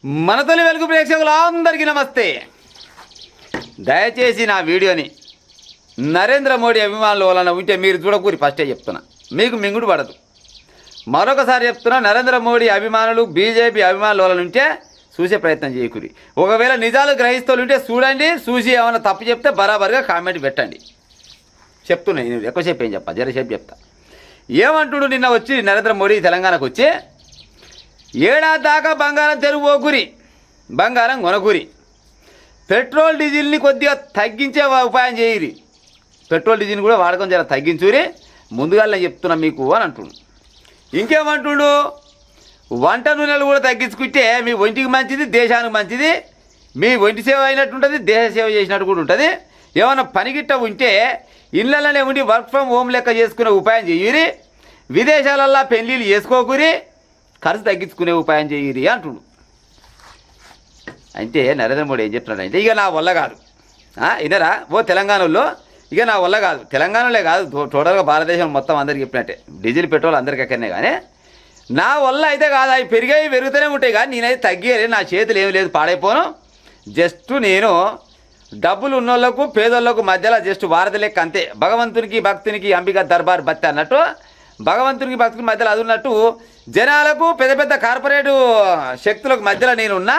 మన తొలి వెలుగు ప్రేక్షకులందరికీ నమస్తే. దయచేసి నా వీడియోని నరేంద్ర మోడీ అభిమానులు వలన ఉంటే మీరు చూడకూరి ఫస్టే చెప్తున్నా, మీకు మింగుడు పడదు. మరొకసారి చెప్తున్నా, నరేంద్ర మోడీ అభిమానులు బీజేపీ అభిమానుల వలన ఉంటే చూసే ప్రయత్నం చేయకూరి. ఒకవేళ నిజాలు గ్రహిస్తూ ఉంటే చూడండి, చూసి ఏమైనా తప్పు చెప్తే బరాబర్గా కామెంట్ పెట్టండి. చెప్తున్నా, నేను ఎక్కువసేపు ఏం చెప్పా, జరసేపు చెప్తా. ఏమంటుడు నిన్న వచ్చి నరేంద్ర మోడీ తెలంగాణకు వచ్చి ఏడాది దాకా బంగారం తెరువుకోకురి, బంగారం కొనకూరి, పెట్రోల్ డీజిల్ని కొద్దిగా తగ్గించే ఉపాయం చేయరి, పెట్రోల్ డీజిల్ కూడా వాడకం జర తగ్గించురి, ముందుగా నేను చెప్తున్నా మీకు అని అంటుండు. ఇంకేమంటుండు, వంట నూనెలు కూడా తగ్గించుకుంటే మీ ఒంటికి మంచిది, దేశానికి మంచిది, మీ ఒంటి సేవ అయినట్టు ఉంటుంది, దేశ సేవ చేసినట్టు కూడా ఉంటుంది. ఏమైనా పనిగిట్ట ఉంటే ఇళ్ళలోనే ఉండి వర్క్ ఫ్రమ్ హోమ్ లెక్క చేసుకునే ఉపాయం చేయరి, విదేశాలల్లో పెళ్ళిళ్ళు చేసుకోకూరి, ఖర్చు తగ్గించుకునే ఉపాయం చేయరి అంటుడు. అంటే నరేంద్ర మోడీ ఏం చెప్తున్నాడు అంటే, ఇక నా వల్ల కాదు వినరా ఓ తెలంగాణలో, ఇక నా వల్ల కాదు, తెలంగాణలో కాదు టోటల్గా భారతదేశం మొత్తం అందరికి చెప్పినట్టే, డీజిల్ పెట్రోల్ అందరికి ఎక్కడనే. కానీ నా వల్ల అయితే కాదు, అవి పెరుగుతూనే ఉంటాయి, కానీ నేనైతే తగ్గేది, నా చేతులు ఏమి లేదు, పాడైపోను. జస్ట్ నేను డబ్బులు ఉన్నోళ్లకు పేదోళ్లకు మధ్యలో జస్ట్ వారధి లెక్క అంతే. భగవంతునికి భక్తునికి అంబిక దర్బార్ బత్తి అన్నట్టు, భగవంతునికి భక్తునికి మధ్యలో అది ఉన్నట్టు జనాలకు పెద్ద పెద్ద కార్పొరేట్ శక్తులకు మధ్యలో నేనున్నా,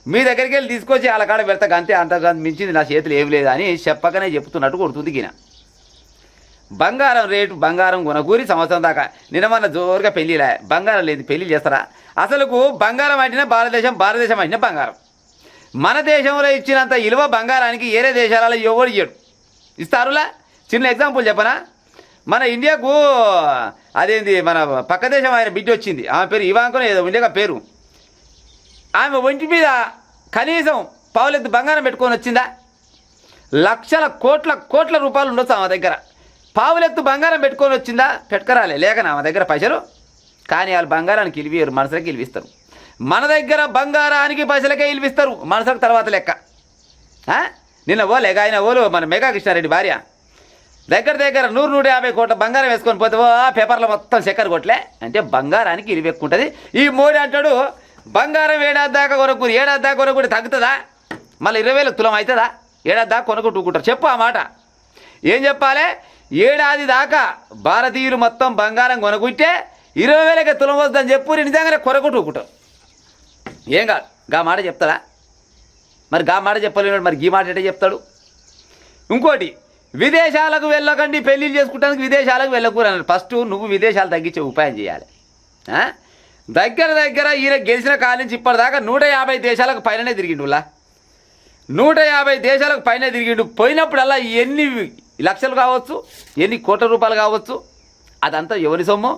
మీ దగ్గరికి వెళ్ళి తీసుకొచ్చి వాళ్ళ కాడ పెడతా అంతే, అంతకంత మించింది నా చేతులు ఏమి లేదు అని చెప్పకనే చెప్తున్నట్టు కొడుతుంది. గిన బంగారం రేటు, బంగారం కొనకూరి సంవత్సరం దాకా నిన్నమన్న జోరుగా పెళ్ళిలే, బంగారం లేదు పెళ్ళి చేస్తారా? అసలుకు బంగారం అంటేనే భారతదేశం అంటేనే బంగారం. మన దేశంలో ఇచ్చినంత విలువ బంగారానికి ఏరే దేశాలలో ఎవరు ఇయ్యడు, ఇస్తారులా. చిన్న ఎగ్జాంపుల్ చెప్పనా, మన ఇండియాకు అదేంది మన పక్క దేశం ఆయన బిడ్డ వచ్చింది, ఆమె పేరు ఇవాంకనో ఏదో ఇండియా పేరు. ఆమె ఒంటి మీద కనీసం పావులెత్తు బంగారం పెట్టుకొని వచ్చిందా? లక్షల కోట్ల రూపాయలు ఉండొచ్చు ఆమె దగ్గర, పావులెత్తు బంగారం పెట్టుకొని వచ్చిందా? పెట్టుకరాలే, లేకనా ఆమె దగ్గర పైసలు. కానీ వాళ్ళు బంగారానికి ఇలివియరు, మనసులకి ఇలివిస్తారు. మన దగ్గర బంగారానికి పైసలకే ఇలివిస్తారు, మనసులకు తర్వాత లెక్క. నిన్న ఓలేక ఆయన ఓలు మన మెగా కృష్ణారెడ్డి భార్య దగ్గర 100-150 కోట్ల బంగారం వేసుకొని పోతే పేపర్లో మొత్తం చక్కెర కొట్లే అంటే బంగారానికి ఇలివెక్కుంటుంది. ఈ మోడీ అంటాడు బంగారం ఏడాది దాకా కొనుక్కుని, ఏడాది దాకా కొనుక్కుంటే తగ్గుతుందా? మళ్ళీ 20,000 తులం అవుతుందా? ఏడాది దాకా కొనుక్కుంటుకుంటారు. చెప్పు ఆ మాట. ఏం చెప్పాలి? ఏడాది దాకా భారతీయులు మొత్తం బంగారం కొనుక్కుంటే 20,000కి తులం వస్తుందని చెప్పు, నిజంగానే కొనుక్కుంటుకుంటారు. ఏం కాదు, గా మాట చెప్తాడా? మరి గా మాట చెప్పలేడు, మరి ఈ మాట ఎట్లా చెప్తాడు? ఇంకోటి, విదేశాలకు వెళ్ళకండి, పెళ్ళిళ్ళు చేసుకుంటానికి విదేశాలకు వెళ్ళకూరు అన్నాడు. ఫస్ట్ నువ్వు విదేశాలు తగ్గించే ఉపాయం చేయాలి. దగ్గర ఈయన గెలిచిన కాలం నుంచి ఇప్పటిదాకా 150 దేశాలకు పైననే తిరిగిండు. 150 దేశాలకు పైన తిరిగిండు. పోయినప్పుడల్లా ఎన్ని లక్షలు కావచ్చు, ఎన్ని కోట్ల రూపాయలు కావచ్చు, అదంతా ఎవరి సొమ్ము?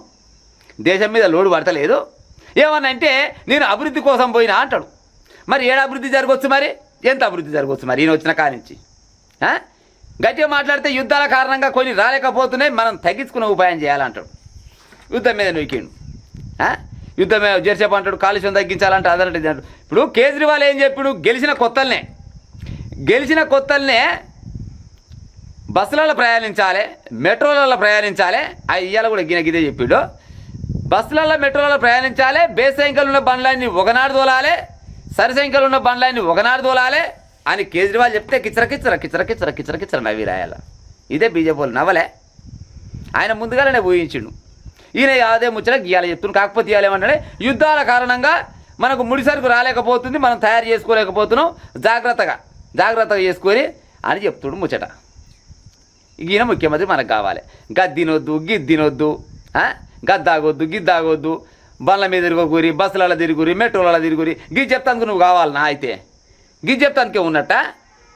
దేశం మీద లోడు పడతలేదు. ఏమనంటే నేను అభివృద్ధి కోసం పోయినా అంటాడు. మరి ఏడు అభివృద్ధి జరగవచ్చు, మరి ఎంత అభివృద్ధి జరగవచ్చు మరి ఈయన వచ్చిన కాడి నుంచి? గట్టిగా మాట్లాడితే యుద్ధాల కారణంగా కొన్ని రాలేకపోతున్నాయి, మనం తగ్గించుకునే ఉపాయం చేయాలంటాడు. యుద్ధం మీద నొక్కిండు. యుద్ధం మీద జరిసేపు అంటాడు, కాలుష్యం తగ్గించాలంటే అదంటే అంటాడు. ఇప్పుడు కేజ్రీవాల్ ఏం చెప్పాడు? గెలిచిన కొత్తల్నే బస్సులలో ప్రయాణించాలి, మెట్రోలలో ప్రయాణించాలి. ఇవాళ కూడా గిదే చెప్పాడు. బస్సులలో మెట్రోలలో ప్రయాణించాలి, బేస్ సైకిల్ ఉన్న బండ్లన్నీ ఒకనాడు తోలాలి, సరి సైకిల్ ఉన్న బండ్లన్నీ ఒకనాడు తోలాలి అని కేజ్రీవాల్ చెప్తే కిచర నవ్వి రాయాల. ఇదే బీజేపీ వాళ్ళు నవ్వలే, ఆయన ముందుగానే ఊహించిండు. ఈయన అదే ముచ్చట గీయాలి చెప్తున్నాడు. కాకపోతే ఇవాళ ఏమంటే యుద్ధాల కారణంగా మనకు ముడిసరుకు రాలేకపోతుంది, మనం తయారు చేసుకోలేకపోతున్నాం, జాగ్రత్తగా చేసుకొని అని చెప్తుడు ముచ్చట. ఈయన ముఖ్యమంత్రి మనకు కావాలి. గద్దినొద్దు, గిద్దినొద్దు, గద్దాగొద్దు, గిద్దాగొద్దు, బండ్ల మీద తిరుగురి, బస్సులలో తిరుగురి, మెట్రోలలో తిరుగురి, గిది చెప్తానికి నువ్వు కావాలన్నా? అయితే గిది చెప్తానికే ఉన్నట్ట.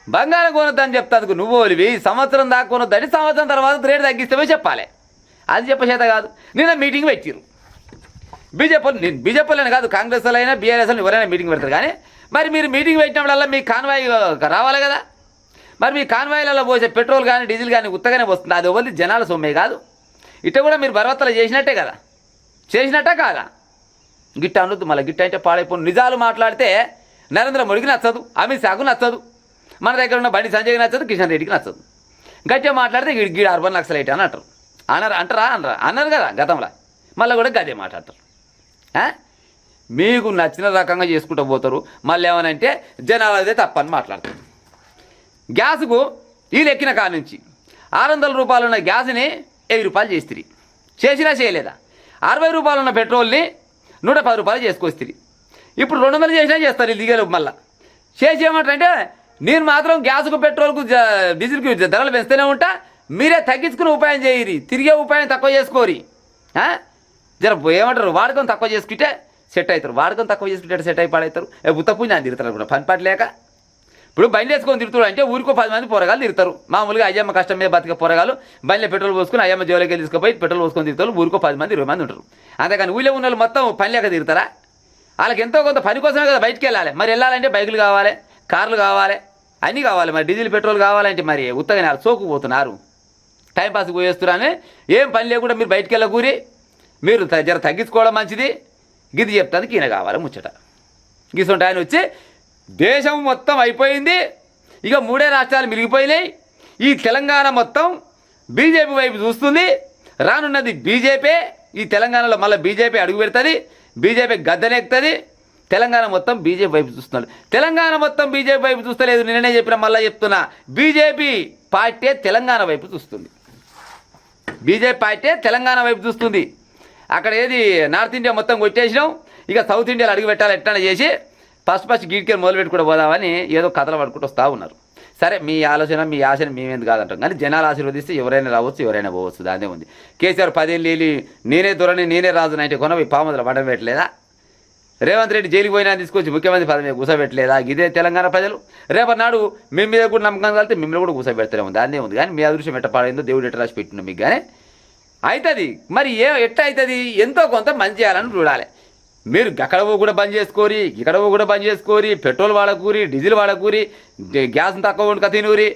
బంగారం కొనొద్దని చెప్తానికి నువ్వు ఓలివి, సంవత్సరం దాకా కొనొద్దని, సంవత్సరం తర్వాత రేటు తగ్గిస్తే చెప్పాలి. అది చెప్పచేత కాదు. నిన్న మీటింగ్ పెట్టిరు బీజేపీలోనే కాదు, కాంగ్రెస్ అయినా బీఆర్ఎస్ ఎవరైనా మీటింగ్ పెడతారు. కానీ మరి మీరు మీటింగ్ పెట్టినప్పుడల్లా మీ కాన్వాయ్ రావాలి కదా. మరి మీ కాన్వాయ్లలో పోసే పెట్రోల్ కానీ డీజిల్ కానీ ఉత్తగానే వస్తుంది, అది ఎవరిది? జనాల సొమ్మే కాదు. ఇట్ట కూడా మీరు బరవత్తలు చేసినట్టే కదా, చేసినట్ట కాదా? గిట్ట అనొద్దు. మళ్ళీ గిట్ట అంటే పాడైపోను. నిజాలు మాట్లాడితే నరేంద్ర మోడీకి నచ్చదు, అమిత్ షాకు నచ్చదు, మన దగ్గర ఉన్న బండి సంజయ్కి నచ్చదు, కిషన్ రెడ్డికి నచ్చదు. గట్టిగా మాట్లాడితే గీడు అర్బన్ నక్సలైట్ అని అంటారు. అన్నారు కదా గతంలో, మళ్ళీ కూడా గదే మాట్లాడతారు. మీకు నచ్చిన రకంగా చేసుకుంటూ పోతారు. మళ్ళీ ఏమనంటే జనాలు అదే తప్పని మాట్లాడతారు. గ్యాస్కు వీళ్ళు ఎక్కిన కాడ నుంచి 600 రూపాయలు ఉన్న గ్యాస్ని 1000 రూపాయలు చేస్తుంది. చేసినా చేయలేదా? 60 రూపాయలు ఉన్న పెట్రోల్ని 110 రూపాయలు చేసుకొస్తుంది. ఇప్పుడు 200 చేసినా చేస్తారు వీళ్ళు దిగలు. మళ్ళీ చేసి ఏమంటారంటే నేను మాత్రం గ్యాస్కు పెట్రోల్కు డీజిల్కి ధరలు పెంచుతూనే ఉంటా, మీరే తగ్గించుకునే ఉపాయం చేయరి, తిరిగే ఉపాయం తక్కువ చేసుకోరి. జర ఏమంటారు వాడకం తక్కువ చేసుకుంటే సెట్ అవుతారు. వాడకం తక్కువ చేసుకుంటే సెట్ అయి పాడవుతారు. ఉత్తపుణ్యాన్ని తిరుగుతారు కూడా పని పాట లేక. ఇప్పుడు బండి వేసుకొని తిరుగుతాడు అంటే ఊరికో 10 మంది పొరగాలు తిరుగుతారు. మామూలుగా అయ్యమ్మ కష్టం మీద బతికే పొరగాలు బండిలో పెట్రోల్ పోసుకుని అయ్యమ్మ జోలికి వెళ్ళి తీసుకుపోయి పెట్రోల్ పోసుకొని తిరుగుతారు. ఊరికో 10 మంది 20 మంది ఉంటారు. అంతేకాని ఊళ్ళో ఉన్న వాళ్ళు మొత్తం పని లేక తిరుగుతారా? వాళ్ళకి ఎంతో కొంత పని కోసమే కదా బయటికి వెళ్ళాలి. మరి వెళ్ళాలంటే బైకులు కావాలి, కార్లు కావాలి, అన్నీ కావాలి. మరి డీజిల్ పెట్రోల్ కావాలంటే మరి ఉత్తగానే సోకుపోతున్నారు, టైంపాస్ పోయేస్తున్నారని. ఏం పని లేకుండా మీరు బయటికి వెళ్ళకూరి, మీరు జర తగ్గించుకోవడం మంచిది. గిది చెప్తానికి ఈయన కావాలి ముచ్చట. గిసంటే ఆయన వచ్చి దేశం మొత్తం అయిపోయింది, ఇక 3 రాష్ట్రాలు మిగిలిపోయినాయి, ఈ తెలంగాణ మొత్తం బీజేపీ వైపు చూస్తుంది, రానున్నది బీజేపీ, ఈ తెలంగాణలో మళ్ళీ బీజేపీ అడుగు పెడుతుంది, బీజేపీ గద్దెనెక్కుతుంది, తెలంగాణ మొత్తం బీజేపీ వైపు చూస్తున్నాడు. తెలంగాణ మొత్తం బీజేపీ వైపు చూస్తలేదు, నిన్ననే చెప్పిన మళ్ళీ చెప్తున్నా, బీజేపీ పార్టీ తెలంగాణ వైపు చూస్తుంది. బీజేపీ పార్టీ తెలంగాణ వైపు చూస్తుంది. అక్కడ ఏది నార్త్ ఇండియా మొత్తం కొట్టేసినాం, ఇక సౌత్ ఇండియాలో అడుగు పెట్టాలి ఎట్లా చేసి ఫస్ట్ గీడికే మొదలు పెట్టుకుంటూ పోదామని ఏదో కథలు పడుకుంటూ వస్తూ ఉన్నారు. సరే మీ ఆలోచన మీ ఆశని మేమేందుకు కాదంటాం, కానీ జనాలు ఆశీర్వదిస్తే ఎవరైనా రావచ్చు, ఎవరైనా పోవచ్చు, దానే ఉంది. కేసీఆర్ 10 ఏళ్ళు వెళ్ళి నేనే దొరని నేనే రాజుని అంటే కొనవి పాముదల పడవ పెట్టలేదా? రేవంత్ రెడ్డి జైలుకి పోయినా తీసుకొచ్చి ముఖ్యమంత్రి పదవి కూర్చోబెట్టలేదా? ఇదే తెలంగాణ ప్రజలు. రేపటి నాడు మేము మీద కూడా నమ్మకం కలిగితే మిమ్మల్ని కూడా కూర్చోబెడతానే ఉంది, దాన్నే ఉంది. కానీ మీ అదృష్టం ఎట్ట పాడైందో దేవుడు ఎట్ట రాసి పెట్టిన మీకు కానీ అవుతుంది. మరి ఎట్ట అవుతుంది? ఎంతో కొంత మంచి చేయాలని చూడాలి. మీరు అక్కడ కూడా బంద్ చేసుకోరి, ఇక్కడ కూడా బంద్ చేసుకోరి, పెట్రోల్ వాడకూరి, డీజిల్ వాడకూరి, గ్యాస్ తక్కువ వండుక తినూరి,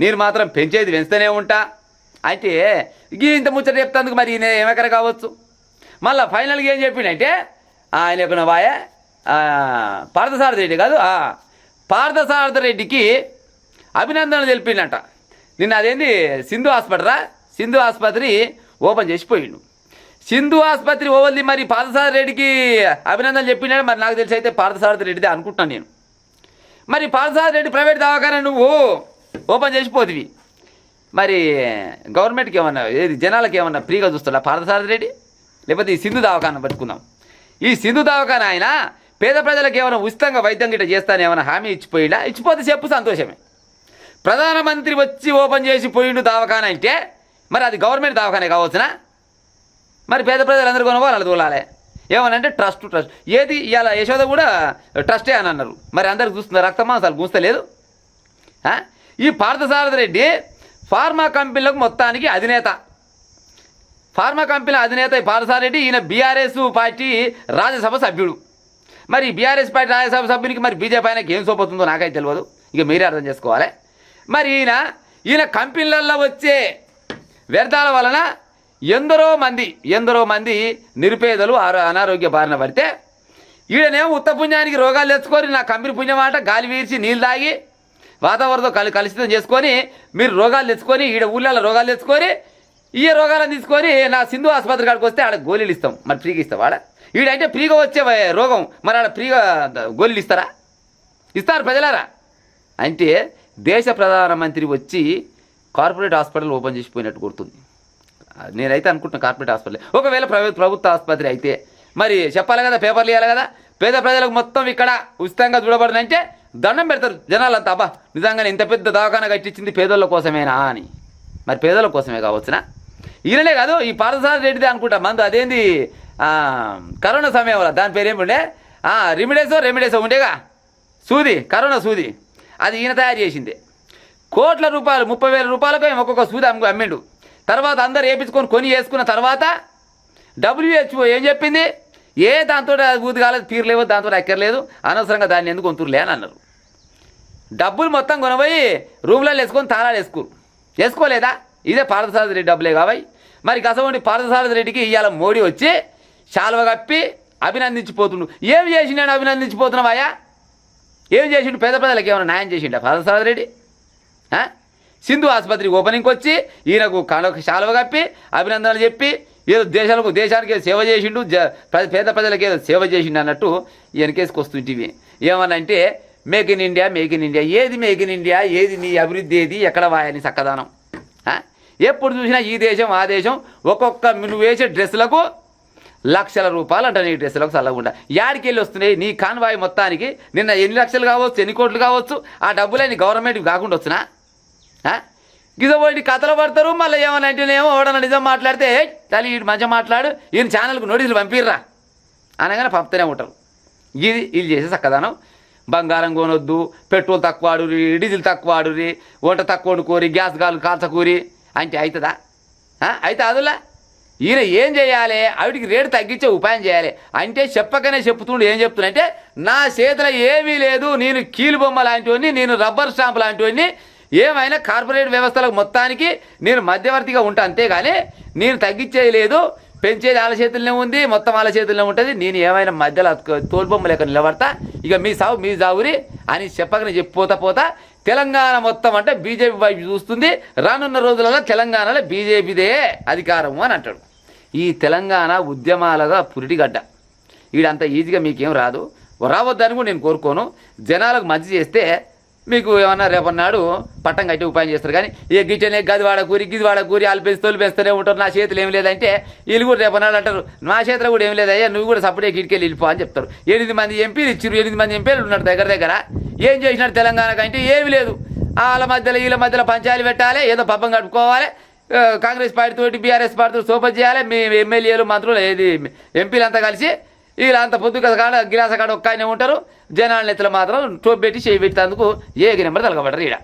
నేను మాత్రం పెంచేది పెంచుతూనే ఉంటా అయితే ఇంత ముచ్చట చెప్తాందుకు మరి ఈయన ఏమెకర కావచ్చు. మళ్ళీ ఫైనల్గా ఏం చెప్పిండంటే ఆయన యొక్క వాయ పార్థసారథి రెడ్డి కాదు, పార్థసారథి రెడ్డికి అభినందనలు తెలిపిండంట. నిన్న అదేంది సింధు ఆసుపత్రి ఓపెన్ చేసిపోయిండు. సింధు ఆసుపత్రి ఓవల్ది మరి పార్థసారథి రెడ్డికి అభినందనలు చెప్పినాడు. మరి నాకు తెలిసి అయితే పార్థసారథి రెడ్డిదే అనుకుంటున్నాను నేను. మరి పార్థసారథి రెడ్డి ప్రైవేట్ దవాఖానా నువ్వు ఓపెన్ చేసిపోతివి, మరి గవర్నమెంట్కి ఏమన్నా ఏది జనాలకి ఏమన్నా ఫ్రీగా చూస్తాడా పార్థసారథి రెడ్డి? లేకపోతే ఈ సింధు దవాఖానా పట్టుకుందాం. ఈ సింధు దవాఖానా ఆయన పేద ప్రజలకు ఏమైనా ఉచితంగా వైద్యం గిట్ట చేస్తాను ఏమైనా హామీ ఇచ్చిపోయిందా? ఇచ్చిపోతే చెప్పు, సంతోషమే. ప్రధానమంత్రి వచ్చి ఓపెన్ చేసి పోయిండు దవాఖానా అంటే మరి అది గవర్నమెంట్ దవాఖానే కావచ్చునా? మరి పేద ప్రజలందరూ కొనుగోలు అలా తోలాలి. ఏమనంటే ట్రస్ట్ ఏది ఇవాళ యశోద కూడా ట్రస్టే అని అన్నారు. మరి అందరికి చూస్తున్నారు, రక్తమాంసాలు గుంస్తలేదు. ఈ పార్థసారథి రెడ్డి ఫార్మా కంపెనీలకు మొత్తానికి అధినేత. ఫార్మా కంపెనీల అధినేత పార్థసారథి రెడ్డి. ఈయన బీఆర్ఎస్ పార్టీ రాజ్యసభ సభ్యుడు. మరి బీఆర్ఎస్ పార్టీ రాజ్యసభ సభ్యునికి మరి బీజేపీ ఆయనకి ఏం సోపోతుందో నాకైతే తెలియదు, ఇక మీరే అర్థం చేసుకోవాలి. మరి ఈయన కంపెనీలలో వచ్చే వ్యర్థాల వలన ఎందరో మంది నిరుపేదలు అనారోగ్య బారిన పడితే ఈడనేమో ఉత్తపుణ్యానికి రోగాలు తెచ్చుకొని నా కంపెనీ పుణ్యమాట గాలి వీర్చి నీళ్ళు తాగి వాతావరణంతో కలుషితం చేసుకొని మీరు రోగాలు తెచ్చుకొని ఈడ ఊళ్ళలో రోగాలు తెచ్చుకొని ఈ రోగాలను తీసుకొని నా సింధు ఆసుపత్రి కాడికి వస్తే ఆడ గోళీలు ఇస్తాం. మరి ఫ్రీగా ఇస్తాం ఆడ? ఈడంటే ఫ్రీగా వచ్చే రోగం మరి ఆడ ఫ్రీగా గోళీలు ఇస్తారా? ఇస్తారు ప్రజలారా. అంటే దేశ ప్రధానమంత్రి వచ్చి కార్పొరేట్ హాస్పిటల్ ఓపెన్ చేసిపోయినట్టు గుర్తుంది. నేనైతే అనుకుంటున్నాను కార్పొరేట్ హాస్పిటల్. ఒకవేళ ప్రభుత్వ ఆసుపత్రి అయితే మరి చెప్పాలి కదా, పేపర్లు ఇవ్వాలి కదా. పేద ప్రజలకు మొత్తం ఇక్కడ ఉచితంగా చూడబడిందంటే దండం పెడతారు జనాలంతా. అబ్బా నిజంగానే ఇంత పెద్ద దవాఖానా కట్టించింది పేదోళ్ళ కోసమేనా అని. మరి పేదోళ్ళ కోసమే కావచ్చునా? ఈయననే కాదు, ఈ పార్థసారథి రెడ్డిదే అనుకుంటా మందు. అదేంది కరోనా సమయంలో దాని పేరు ఏముండే రెమిడేసో ఉండేగా సూది, కరోనా సూది, అది ఈయన తయారు చేసింది. కోట్ల రూపాయలు 30,000 రూపాయలకు ఒక్కొక్క సూది అమ్మిండు. తర్వాత అందరు వేయించుకొని వేసుకున్న తర్వాత WHO ఏం చెప్పింది? దాంతో ఊది కాలేదు, తీరలేవు, దాంతో ఎక్కర్లేదు, అనవసరంగా దాన్ని ఎందుకు కొంతురులే అని అన్నారు. డబ్బులు మొత్తం కొనబోయి రూమ్లలో వేసుకొని తాళాలు వేసుకోలేదా? ఇదే పార్థసారథి రెడ్డి డబ్బులే కావాయి. మరి కసవండి పార్థసారథి రెడ్డికి ఇవాళ మోడీ వచ్చి శాలువ కప్పి అభినందించిపోతుండు. ఏం చేసిండు అభినందించిపోతున్నావాయా? ఏం చేసిండు? పేద ప్రజలకు ఏమైనా న్యాయం చేసిండా పార్థసారథి రెడ్డి? సింధు ఆసుపత్రి ఓపెనింగ్కి వచ్చి ఈయనకు శాలువ కప్పి అభినందనలు చెప్పి ఏదో దేశానికి ఏదో సేవ చేసిండు, పేద ప్రజలకు ఏదో సేవ చేసిండు అన్నట్టు వెనకేసుకు వస్తుంటివి. ఏమనంటే make in India, make in India. ఏది మేక్ ఇన్ ఇండియా? ఏది నీ అభివృద్ధి? ఏది ఎక్కడ వాయని చక్కదానం? ఎప్పుడు చూసినా ఈ దేశం ఆ దేశం. ఒక్కొక్క నువ్వు వేసే డ్రెస్సులకు లక్షల రూపాయలు అంట. నీ డ్రెస్సులకు చల్లకుండా యాడికి వెళ్ళి వస్తున్నాయి నీ కాన్వాయ్ మొత్తానికి? నిన్న ఎన్ని లక్షలు కావచ్చు, ఎన్ని కోట్లు కావచ్చు, ఆ డబ్బులని గవర్నమెంట్కి కాకుండా వచ్చినా గిజబోయి కథలు పడతారు. మళ్ళీ ఏమని అంటేనేమో ఓడన నిజం మాట్లాడితే తల్లి వీడు మంచిగా మాట్లాడు, ఈయన ఛానల్కు నోటీసులు పంపిర్రా అనగానే పంపుతూనే ఉంటారు. ఇది చేసే చక్కదానం. బంగారం కొనొద్దు, పెట్రోల్ తక్కువ వాడురి, డీజిల్ తక్కువ వాడురి, వంట తక్కువ వండుకోరి, గ్యాస్ కాల్చకూరి అంటే అవుతుందా? అయితే అదులా ఈయన ఏం చేయాలి? వాటికి రేటు తగ్గించే ఉపాయం చేయాలి. అంటే చెప్పకనే చెప్తుండు. ఏం చెప్తున్నా నా చేతిలో ఏమీ లేదు, నేను కీలు బొమ్మ లాంటివన్నీ, నేను రబ్బర్ స్టాంప్ లాంటివన్నీ, ఏమైనా కార్పొరేట్ వ్యవస్థలకు మొత్తానికి నేను మధ్యవర్తిగా ఉంటా, అంతేగాని నేను తగ్గించేది పెంచేది వాళ్ళ చేతుల్లోనే ఉంది, మొత్తం వాళ్ళ చేతుల్లోనే ఉంటుంది. నేను ఏమైనా మధ్యలో తోలుబొమ్మ లేక నిలబడతా, ఇక మీ సాగు మీ జావురి అని చెప్పకనే చెప్పిపోతా తెలంగాణ మొత్తం అంటే బీజేపీ వైపు చూస్తుంది. రానున్న రోజులలో తెలంగాణలో బీజేపీదే అధికారము అని అంటాడు. ఈ తెలంగాణ ఉద్యమాలుగా పురిటిగడ్డ. వీడంత ఈజీగా మీకేం రాదు, రావద్దని కూడా నేను కోరుకోను. జనాలకు మంచి చేస్తే మీకు ఏమన్నా రేపన్నాడు పట్టం కట్టి ఉపాయం చేస్తారు. కానీ ఏ గిట్టనే గది వాడకూరి వాళ్ళు పెంచి తోలు పెంచుతూనే ఉంటారు. నా చేతులు ఏం లేదంటే వీళ్ళు కూడా రేపన్నాడు అంటారు, నా చేతిలో కూడా ఏం లేదయ్యా, నువ్వు కూడా సపరేట్ గిటికెళ్ళి వెళ్ళిపో అని చెప్తారు. 8 మంది ఎంపీలు ఇచ్చారు, 8 మంది ఎంపీలు ఉన్నారు దగ్గర. ఏం చేసినాడు తెలంగాణకు అంటే ఏమి లేదు. వీళ్ళ మధ్యలో పంచాయతీలు పెట్టాలి, ఏదో పబ్బం గడుపుకోవాలి, కాంగ్రెస్ పార్టీ తోటి బీఆర్ఎస్ పార్టీతో సోపతి చేయాలి. మీ ఎమ్మెల్యేలు మంత్రులు ఏది ఎంపీలు అంతా కలిసి వీళ్ళంతా పొద్దుగా కాడ గిలాస కాడ ఒక్క ఆయన ఉంటారు. జనాల నెత్తలు మాత్రం టోప్ పెట్టి చేయి పెట్టేందుకు ఏక నెంబర్ తలగబడరు ఈడ.